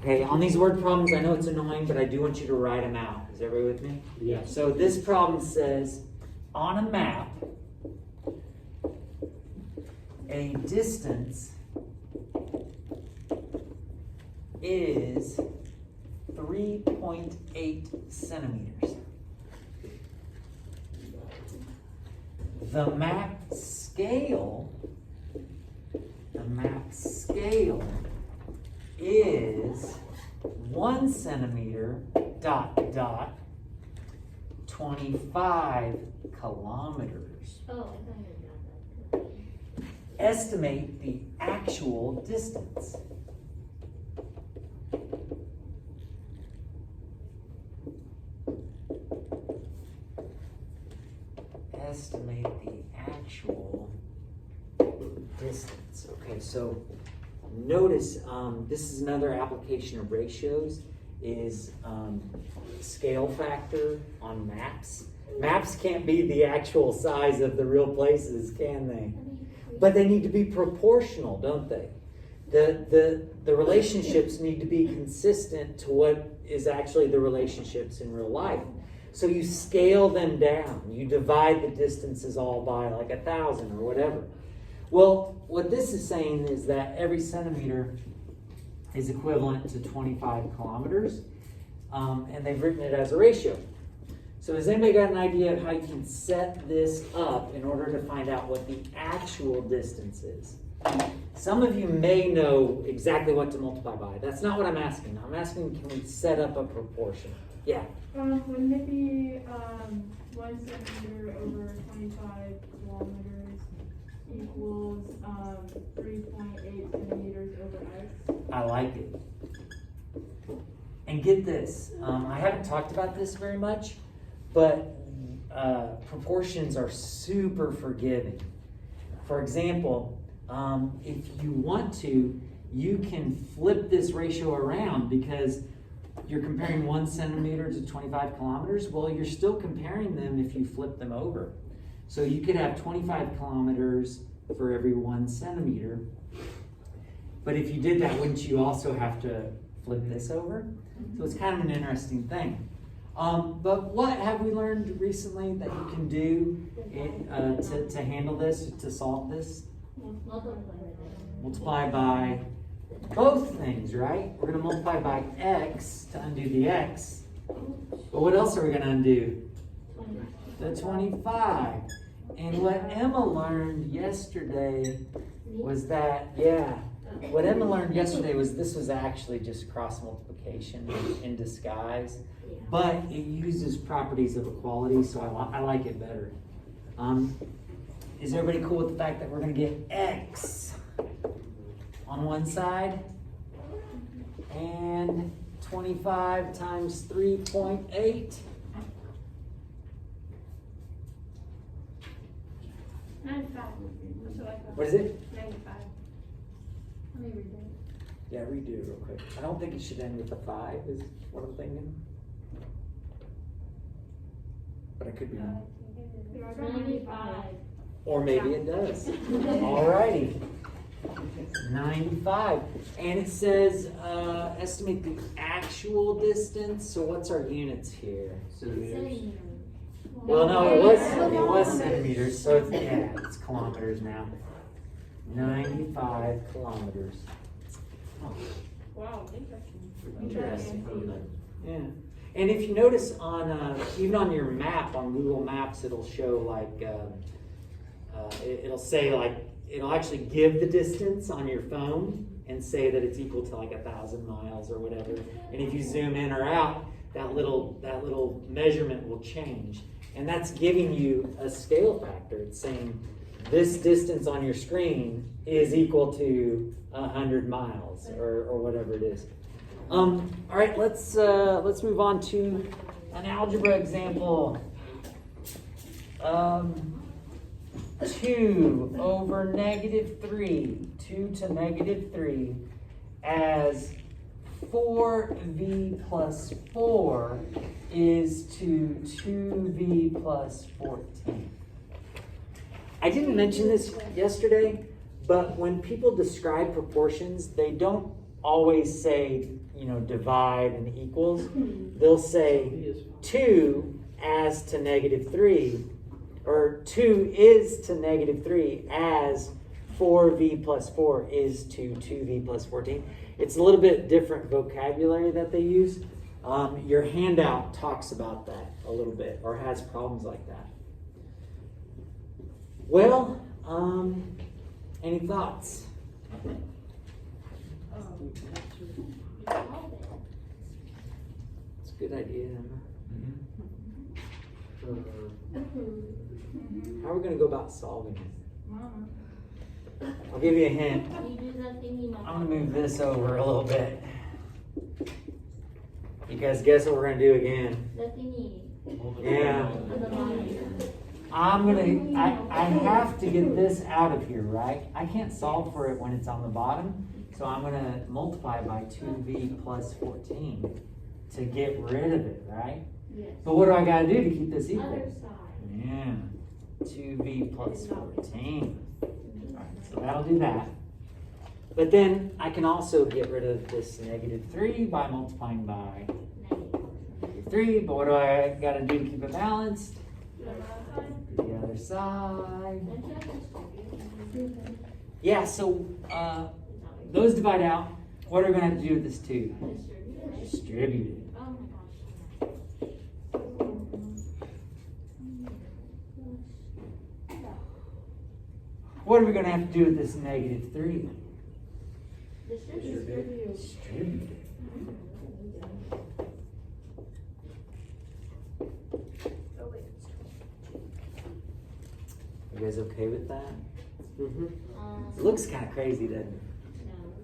Okay, on these word problems, I know it's annoying, but I do want you to write them out. Is everybody with me? Yes. So this problem says, on a map, a distance is 3.8 centimeters. The map scale is 1 centimeter, 25 kilometers. Oh, I thought you got that. Estimate the actual distance. Estimate the actual distance. Okay, so notice this is another application of ratios, is scale factor on maps. Maps can't be the actual size of the real places, can they? But they need to be proportional, don't they? The relationships need to be consistent to what is actually the relationships in real life. So you scale them down. You divide the distances all by like 1,000 or whatever. Well, what this is saying is that every centimeter is equivalent to 25 kilometers, and they've written it as a ratio. So has anybody got an idea of how you can set this up in order to find out what the actual distance is? Some of you may know exactly what to multiply by. That's not what I'm asking. I'm asking, can we set up a proportion? Yeah. Wouldn't it be 1 centimeter over 25 kilometers equals 3.8 centimeters over x? I like it. And get this, I haven't talked about this very much, but proportions are super forgiving. For example, if you want to, you can flip this ratio around because you're comparing 1 centimeter to 25 kilometers. Well, you're still comparing them if you flip them over. So you could have 25 kilometers for every 1 centimeter. But if you did that, wouldn't you also have to flip this over? So it's kind of an interesting thing. But what have we learned recently that you can do to handle this, to solve this? Multiply by both things, right? We're going to multiply by x to undo the x. But what else are we going to undo? The 25. And what Emma learned yesterday was that, what Emma learned yesterday was this was actually just cross multiplication in disguise. But it uses properties of equality, so I like it better. Is everybody cool with the fact that we're going to get x on one side and 25 times 3.8? 95. What is it? 95. Let me read that. Yeah, redo it real quick. I don't think it should end with a 5 is what I'm thinking. But I could be wrong. 95. Or maybe it does. Alrighty. 95. And it says estimate the actual distance. So what's our units here? Well, no, it was centimeters. So it's kilometers now. 95 kilometers. Oh, Wow, interesting. interesting. Yeah. And if you notice on even on your map on Google Maps, it'll show like it'll say like it'll actually give the distance on your phone and say that it's equal to like 1,000 miles or whatever. And if you zoom in or out, that little measurement will change, and that's giving you a scale factor. It's saying this distance on your screen is equal to 100 miles or whatever it is. All right, let's move on to an algebra example. 2 over -3, 2 to -3, as 4v plus 4 is to 2v plus 14. I didn't mention this yesterday, but when people describe proportions, they don't always say, divide and equals. They'll say 2 as to -3, or 2 is to -3 as 4v plus 4 is to 2v plus 14. It's a little bit different vocabulary that they use. Your handout talks about that a little bit, or has problems like that. Well, any thoughts? It's a good idea, Emma. How are we going to go about solving it? Mama. I'll give you a hint. You do that thingy, Mama. I'm gonna move this over a little bit. You guys guess what we're gonna do again? The thingy. Yeah. On the bottom. I have to get this out of here, right? I can't solve for it when it's on the bottom, so I'm gonna multiply by 2v plus 14 to get rid of it, right? Yes. But what do I gotta do to keep this equal? Other side. Yeah, 2v plus 14. So that'll do that. But then I can also get rid of this -3 by multiplying by -3. But what do I got to do to keep it balanced? Do the other side. Yeah, so those divide out. What are we going to have to do with this 2? Distribute it. Oh my What are we going to have to do with this -3? gosh. Distribute it. You guys okay with that? It looks kind of crazy, doesn't it?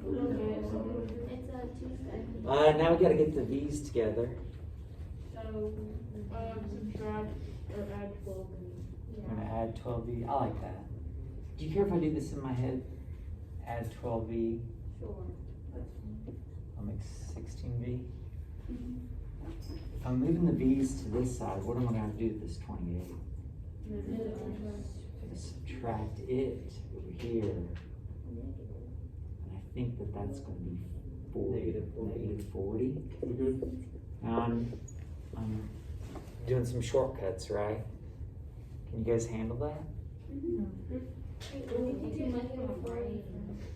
No. It's a 2 Now we got to get the V's together. So, subtract or add 12. I'm going to add 12V. I like that. Do you care if I do this in my head? Add 12V. Sure. I'll make 16V. If I'm moving the V's to this side, what am I going to do with this 28? I'm going to subtract it over here. And I think that that's going to be 40. -40. Now I'm doing some shortcuts, right? Can you guys handle that?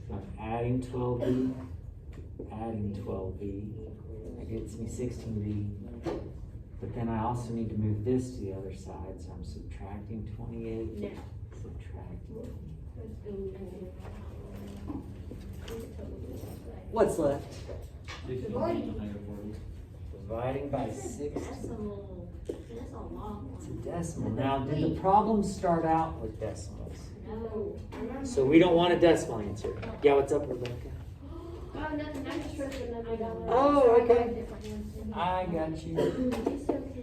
So I'm adding 12V, adding 12V. That gets me 16V. But then I also need to move this to the other side, so I'm subtracting 28. Subtracting. What's left? Dividing by 60. Decimal. That's a long It's a one. decimal. Now, did the problem start out with decimals? No. So we don't want a decimal answer. Yeah, what's up, Rebecca? Oh, nothing. I just wrote another one. Oh, okay. I got you.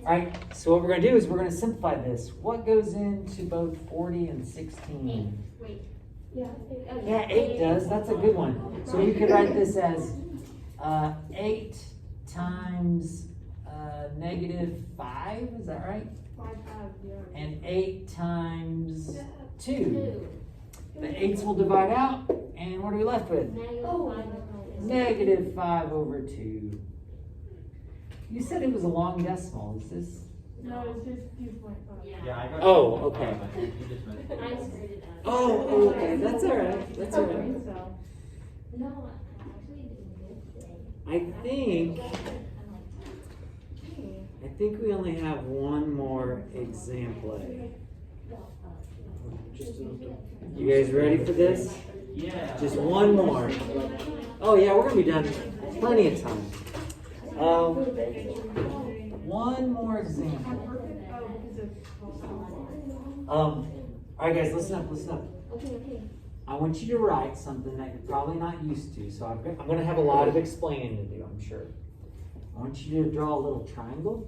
Alright, so what we're going to do is we're going to simplify this. What goes into both 40 and 16? Wait. Yeah, 8 does. That's a good one. So we could write this as 8 times -5. Is that right? 5, yeah. And 8 times 2. The 8s will divide out, and what are we left with? -5/2. You said it was a long decimal. Is this? No, it's just 2.5. Yeah. I got Oh, it. okay. You just meant it. I screwed it up. Oh, okay. That's all right. That's all I right. think so. No, I actually didn't this thing. I think we only have one more example. You guys ready for this? Yeah. Just one more. Oh yeah, we're gonna be done plenty of time. One more example. All right, guys, listen up. Okay. I want you to write something that you're probably not used to. So I'm going to have a lot of explaining to do, I'm sure. I want you to draw a little triangle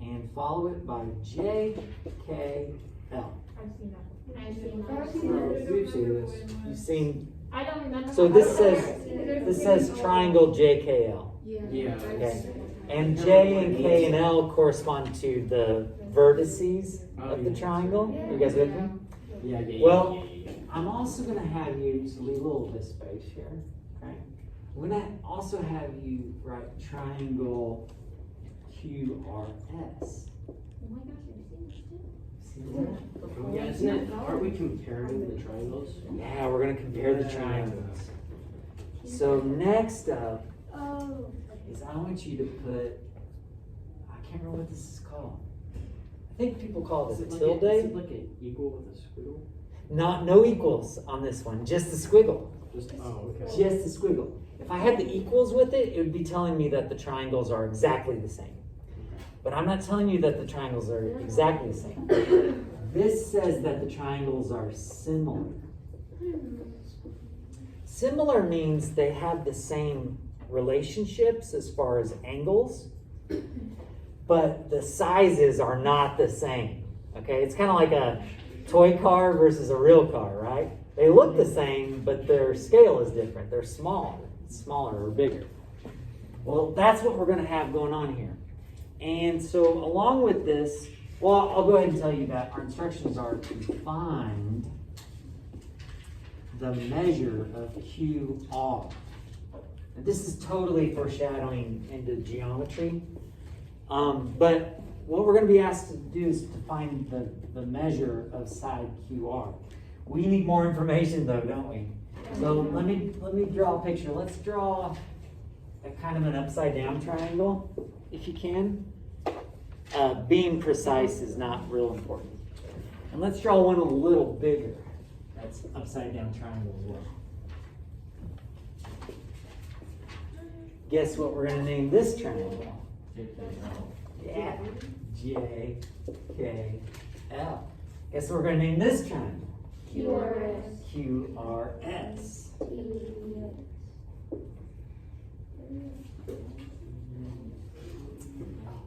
and follow it by JKL. I've seen that. I've seen You've seen this. You've seen. I don't remember. So this says triangle JKL. Yeah. Okay. And J and K and L correspond to the vertices of the triangle. You guys with me? Yeah. Well, I'm also going to have you to leave a little bit of space here. We're gonna also have you write triangle QRS. Oh my gosh, I've seen this too. See that? Yeah, isn't it, aren't we comparing the triangles? Yeah, we're gonna compare the triangles. So next up Oh. is I want you to put, I can't remember what this is called. I think people call Is it it a like tilde. is it like an equal with a squiggle? No equals on this one, just the squiggle. Just, oh, okay. Just the squiggle. If I had the equals with it, it would be telling me that the triangles are exactly the same. But I'm not telling you that the triangles are exactly the same. This says that the triangles are similar. Similar means they have the same relationships as far as angles, but the sizes are not the same. Okay, it's kind of like a toy car versus a real car, right? They look the same, but their scale is different. They're smaller or bigger. Well, that's what we're going to have going on here. And so along with this, well, I'll go ahead and tell you that our instructions are to find the measure of QR. And this is totally foreshadowing into geometry. But what we're going to be asked to do is to find the measure of side QR. We need more information though, don't we? So let me draw a picture. Let's draw a kind of an upside down triangle, if you can. Being precise is not real important. And let's draw one a little bigger. That's upside down triangle as well. Guess what we're going to name this triangle? Yeah, JKL. Guess what we're going to name this triangle? QRS. QRS.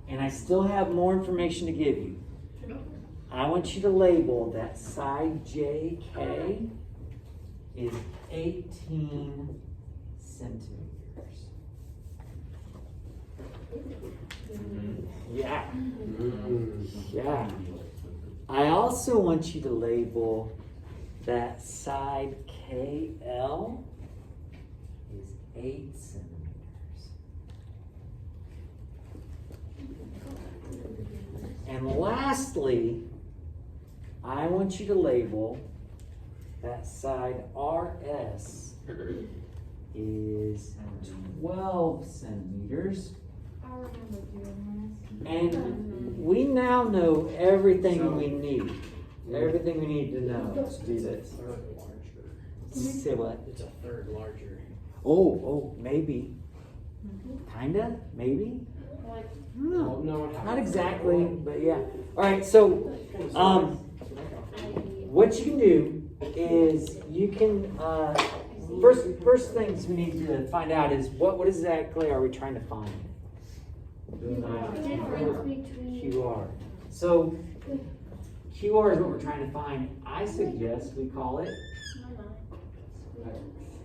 And I still have more information to give you. I want you to label that side JK is 18 centimeters. Yeah. Yeah. I also want you to label that side KL is 8 centimeters. And lastly, I want you to label that side RS is 12 centimeters. I remember doing And we now know everything we need. Everything we need to know to do this. Third larger. Say what? It's a third larger. Oh, maybe. Kinda? Maybe? this. Like, I don't know. Well, no, Not exactly, but yeah. All right, so what you can do is you can first things we need to find out is what exactly are we trying to find? Difference between. QR. So QR is what we're trying to find. I suggest we call it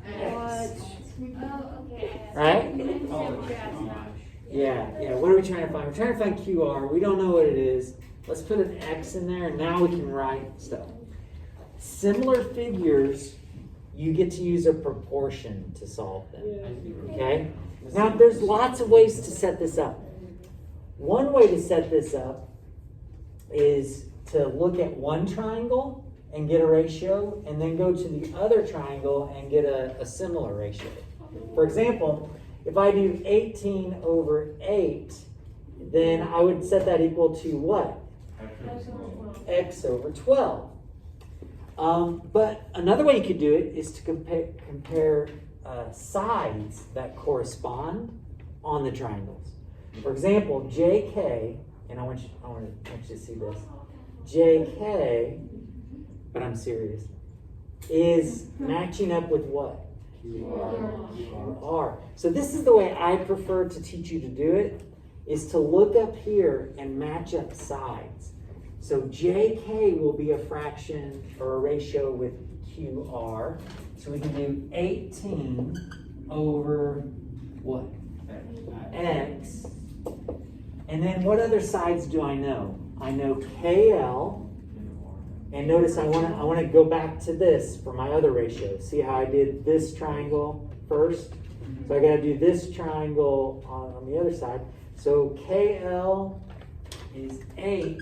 X. Oh, okay. Right? Oh my gosh. Yeah. What are we trying to find? We're trying to find QR. We don't know what it is. Let's put an X in there, and now we can write stuff. Similar figures, you get to use a proportion to solve them. Okay? Now, there's lots of ways to set this up. One way to set this up is to look at one triangle and get a ratio, and then go to the other triangle and get a similar ratio. For example, if I do 18 over 8, then I would set that equal to what? X over 12. But another way you could do it is to compare sides that correspond on the triangles. For example, JK, and I want you to see this. JK, but I'm serious, is matching up with what? QR. So this is the way I prefer to teach you to do it, is to look up here and match up sides. So JK will be a fraction or a ratio with QR. So we can do 18 over what? X. And then what other sides do I know? I know KL. And notice I want to go back to this for my other ratio. See how I did this triangle first? So I gotta do this triangle on the other side. So KL is 8,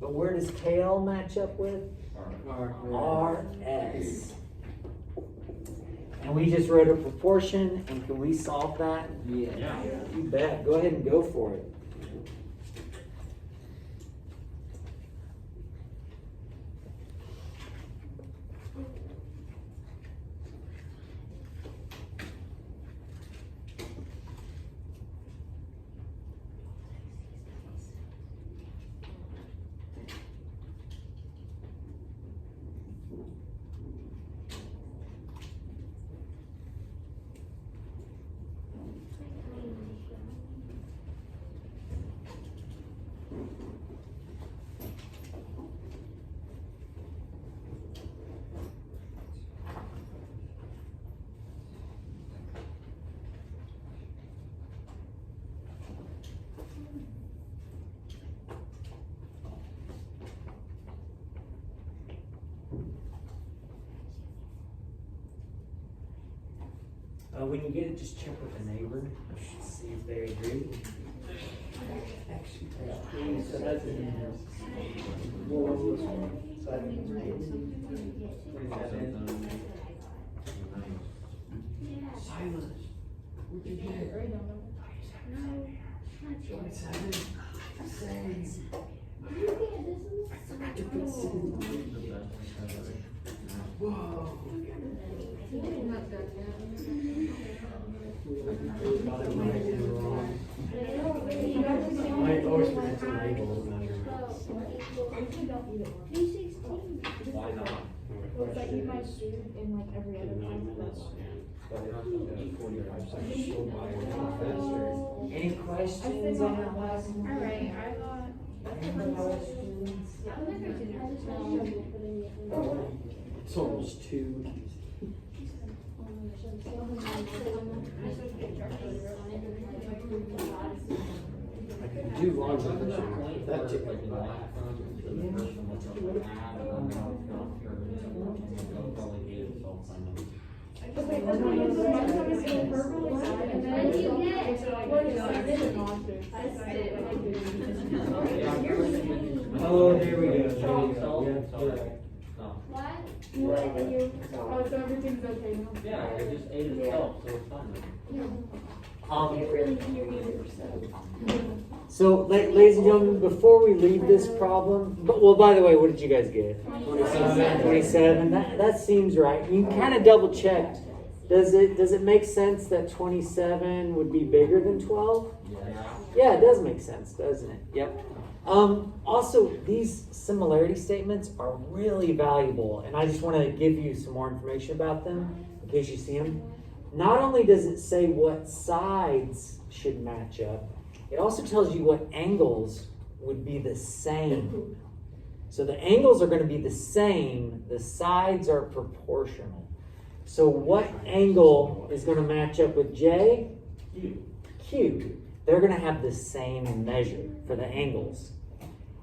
but where does KL match up with? RS. And we just wrote a proportion, and can we solve that? Yeah. You bet. Go ahead and go for it. When you get it, just check with the neighbor, see if they agree. So that's in here. Silas, what'd you get? Whoa. I always forget to label measurements. Why not? Looks like you might do in like every other 9 minutes. class. 45 seconds. Go by a little faster. Any questions on that last one? Alright, I got. Any questions? It's almost 2. I can do long division. That took like a lot. Oh, there we go. What? Yeah, and you, oh, so everything's okay now? Yeah, I just ate it itself, so it's fine. Can't really hear either, so. So, ladies and gentlemen, before we leave this problem, well, by the way, what did you guys get? 27. That seems right. You can kind of double check. Does it make sense that 27 would be bigger than 12? Yeah, it does make sense, doesn't it? Yep. Also, these similarity statements are really valuable, and I just want to give you some more information about them in case you see them. Not only does it say what sides should match up, it also tells you what angles would be the same. So the angles are going to be the same, the sides are proportional. So what angle is going to match up with J? Q. They're going to have the same measure for the angles.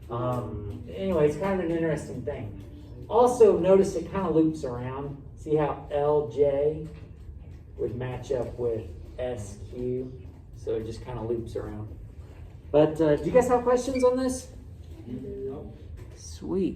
Anyway, it's kind of an interesting thing. Also, notice it kind of loops around. See how LJ would match up with SQ? So it just kind of loops around. But do you guys have questions on this? Sweet.